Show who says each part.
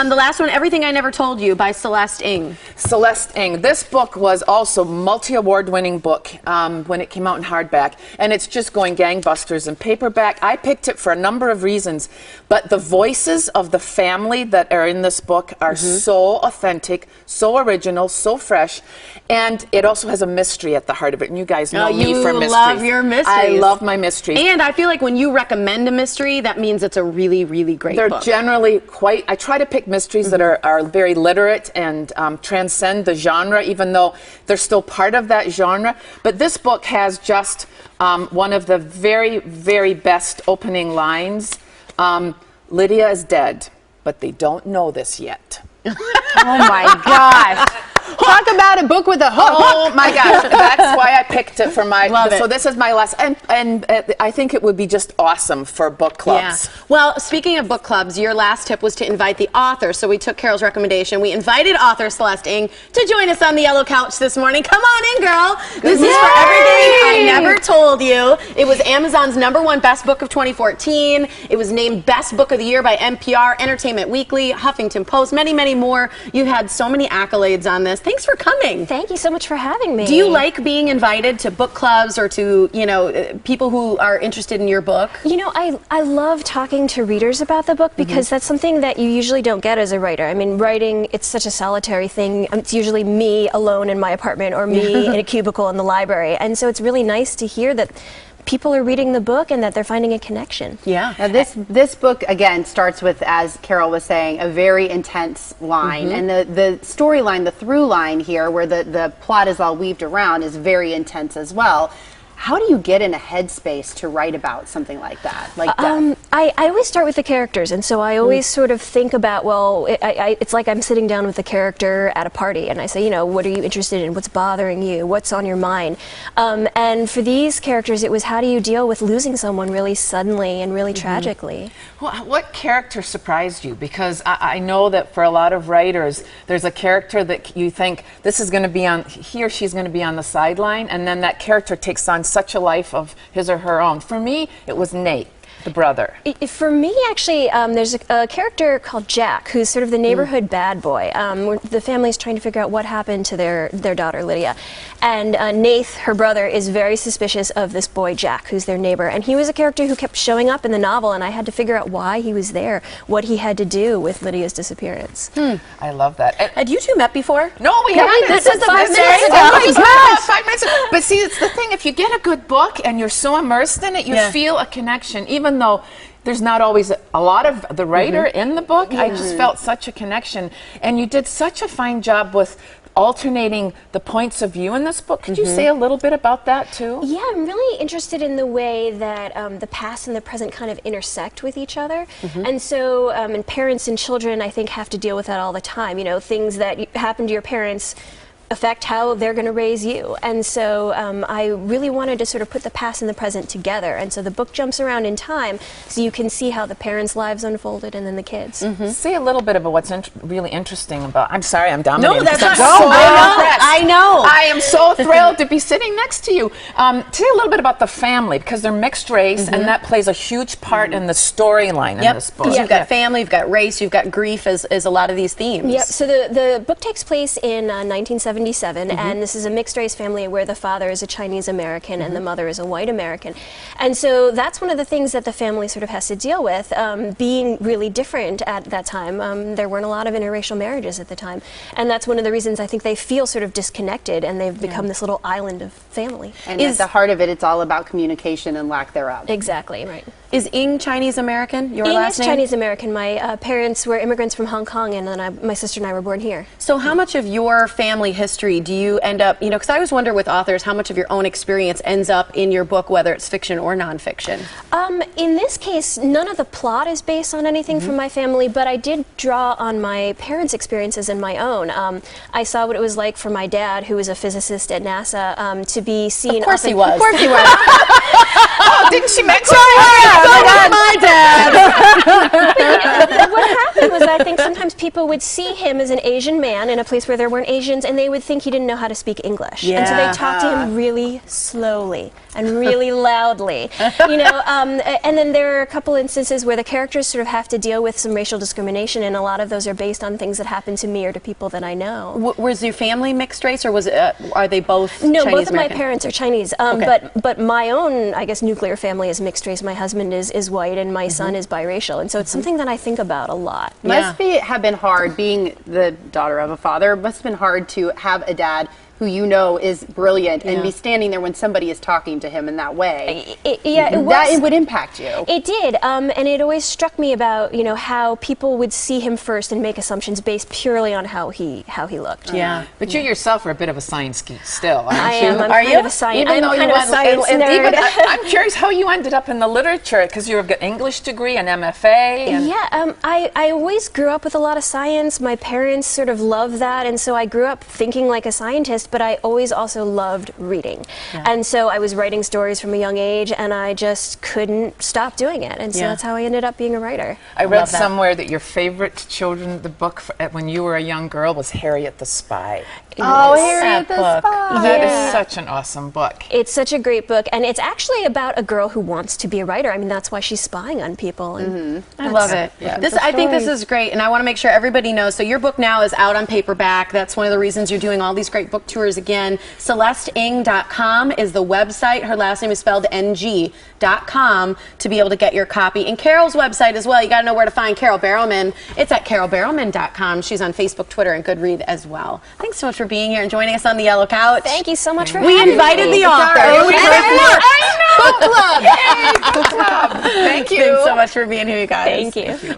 Speaker 1: The last one, Everything I Never Told You by Celeste Ng.
Speaker 2: Celeste Ng. This book was also multi-award winning book when it came out in hardback, and it's just going gangbusters in paperback. I picked it for a number of reasons, but the voices of the family that are in this book are so authentic, so original, so fresh, and it also has a mystery at the heart of it, and you guys know me for mysteries.
Speaker 1: You love your mysteries.
Speaker 2: I love my mysteries.
Speaker 1: And I feel like when you recommend a mystery, that means it's a really, really great book.
Speaker 2: They're generally quite, I try to pick mysteries that are very literate and transcend the genre, even though they're still part of that genre. But this book has just one of the very, very best opening lines. Lydia is dead, but they don't know this yet.
Speaker 3: Oh my gosh. Talk about a book with a hook.
Speaker 2: Oh my gosh, that's why I picked it for my,
Speaker 1: Love it.
Speaker 2: So this is my last, and I think it would be just awesome for book clubs.
Speaker 1: Yeah. Well, speaking of book clubs, your last tip was to invite the author, so we took Carol's recommendation. We invited author Celeste Ng to join us on the yellow couch this morning. Come on in, girl. This is for Everything I Never Told You. It was Amazon's #1 best book of 2014. It was named Best Book of the Year by NPR, Entertainment Weekly, Huffington Post, many, many more. You had so many accolades on this. Thanks for coming.
Speaker 4: Thank you so much for having me.
Speaker 1: Do you like being invited to book clubs or to, you know, people who are interested in your book?
Speaker 4: You know, I love talking to readers about the book because that's something that you usually don't get as a writer. I mean, writing, it's such a solitary thing. It's usually me alone in my apartment or me in a cubicle in the library. And so it's really nice to hear that people are reading the book and that they're finding a connection.
Speaker 1: Yeah.
Speaker 3: Now this book, again, starts with, as Carol was saying, a very intense line. And the storyline, the through line here, where the plot is all weaved around, is very intense as well. How do you get in a headspace to write about something like that? Like
Speaker 4: I always start with the characters, and so I always sort of think about, well, it's like I'm sitting down with a character at a party, and I say, you know, what are you interested in? What's bothering you? What's on your mind? And for these characters, it was how do you deal with losing someone really suddenly and really tragically?
Speaker 2: Well, what character surprised you? Because I know that for a lot of writers, there's a character that you think this is going to be on, he or she's going to be on the sideline, and then that character takes on such a life of his or her own. For me, it was Nate, the brother.
Speaker 4: For me, actually, there's a character called Jack, who's sort of the neighborhood bad boy. The family's trying to figure out what happened to their daughter, Lydia. And Nath, her brother, is very suspicious of this boy, Jack, who's their neighbor. And he was a character who kept showing up in the novel, and I had to figure out why he was there, what he had to do with Lydia's disappearance.
Speaker 2: I love that.
Speaker 1: Had you two met before?
Speaker 2: No, we haven't.
Speaker 4: This is 5 minutes ago.
Speaker 2: Oh my gosh, 5 minutes ago. But see, it's the thing, if you get a good book and you're so immersed in it, you feel a connection, even though there's not always a lot of the writer in the book. I just felt such a connection. And you did such a fine job with alternating the points of view in this book. Could you say a little bit about that too?
Speaker 4: Yeah, I'm really interested in the way that the past and the present kind of intersect with each other. And so, and parents and children, I think, have to deal with that all the time. You know, things that happen to your parents affect how they're going to raise you. And so I really wanted to sort of put the past and the present together. And so the book jumps around in time so you can see how the parents' lives unfolded and then the kids.
Speaker 2: Say a little bit about what's really interesting about, I'm sorry, I'm dominating.
Speaker 1: No, that's not
Speaker 2: so
Speaker 1: impressed. I know.
Speaker 2: I am so thrilled to be sitting next to you. Say a little bit about the family, because they're mixed race, and that plays a huge part in the storyline in this book.
Speaker 1: Because you've got family, you've got race, you've got grief as a lot of these themes.
Speaker 4: Yep, so the book takes place in 1977, and this is a mixed race family where the father is a Chinese American and the mother is a white American. And so that's one of the things that the family sort of has to deal with, being really different at that time. There weren't a lot of interracial marriages at the time, and that's one of the reasons I think they feel sort of disconnected, and they've become this little island of family.
Speaker 3: And at the heart of it, it's all about communication and lack thereof.
Speaker 4: Exactly, right.
Speaker 1: Is Ng Chinese American, your
Speaker 4: Ng
Speaker 1: last
Speaker 4: is
Speaker 1: name?
Speaker 4: Chinese American. My parents were immigrants from Hong Kong, and then my sister and I were born here.
Speaker 1: So how much of your family history do you end up, you know, because I always wonder with authors how much of your own experience ends up in your book, whether it's fiction or nonfiction?
Speaker 4: In this case, none of the plot is based on anything from my family, but I did draw on my parents' experiences and my own. I saw what it was like for my dad, who was a physicist at NASA, to be seen.
Speaker 1: Of course he was.
Speaker 4: Of course he was.
Speaker 2: Oh, didn't she mention
Speaker 1: my dad?
Speaker 4: What happened it was I think sometimes people would see him as an Asian man in a place where there weren't Asians, and they would think he didn't know how to speak English. And so they talked to him really slowly and really loudly, you know. And then there are a couple instances where the characters sort of have to deal with some racial discrimination, and a lot of those are based on things that happen to me or to people that I know.
Speaker 1: Was your family mixed race, or was it, are they both
Speaker 4: No,
Speaker 1: Chinese
Speaker 4: both of my
Speaker 1: American?
Speaker 4: parents are Chinese, but my own, I guess, nuclear family is mixed race. My husband is white, and my son is biracial, and so it's something that I think about a lot.
Speaker 3: Must have been hard being the daughter of a father. Must have been hard to have a dad who you know is brilliant and be standing there when somebody is talking to him in that way. It would impact you.
Speaker 4: It did, and it always struck me about, you know, how people would see him first and make assumptions based purely on how he looked.
Speaker 2: Yeah, but you yourself are a bit of a science geek still, aren't
Speaker 4: I
Speaker 2: you?
Speaker 4: am. I'm
Speaker 2: are
Speaker 4: kind
Speaker 2: you?
Speaker 4: of a science.
Speaker 2: Even though
Speaker 4: I'm kind of a science
Speaker 2: and
Speaker 4: nerd.
Speaker 2: even, I'm curious how you ended up in the literature, because you've got an English degree, an MFA. And
Speaker 4: Yeah, I always grew up with a lot of science. My parents sort of loved that, and so I grew up thinking like a scientist, but I always also loved reading. And so I was writing stories from a young age, and I just couldn't stop doing it. And so that's how I ended up being a writer.
Speaker 2: I read somewhere that your favorite the book when you were a young girl was Harriet the Spy.
Speaker 3: Oh, Harriet the Spy.
Speaker 2: That is such an awesome book.
Speaker 4: It's such a great book, and it's actually about a girl who wants to be a writer. I mean, that's why she's spying on people. And
Speaker 1: I love it. I think this is great, and I want to make sure everybody knows. So your book now is out on paperback. That's one of the reasons you're doing all these great book tours again. CelesteNg.com is the website. Her last name is spelled NG.com to be able to get your copy. And Carol's website as well. You got to know where to find Carol Barrowman. It's at carolbarrowman.com. She's on Facebook, Twitter, and Goodread as well. Thanks so much for being here and joining us on the Yellow Couch.
Speaker 4: thank you so much for
Speaker 1: We
Speaker 4: having
Speaker 1: invited
Speaker 4: me.
Speaker 1: the author.
Speaker 2: I know. Book club. Yay, book club. Thank you.
Speaker 1: Thanks so much for being here, you guys.
Speaker 4: Thank you.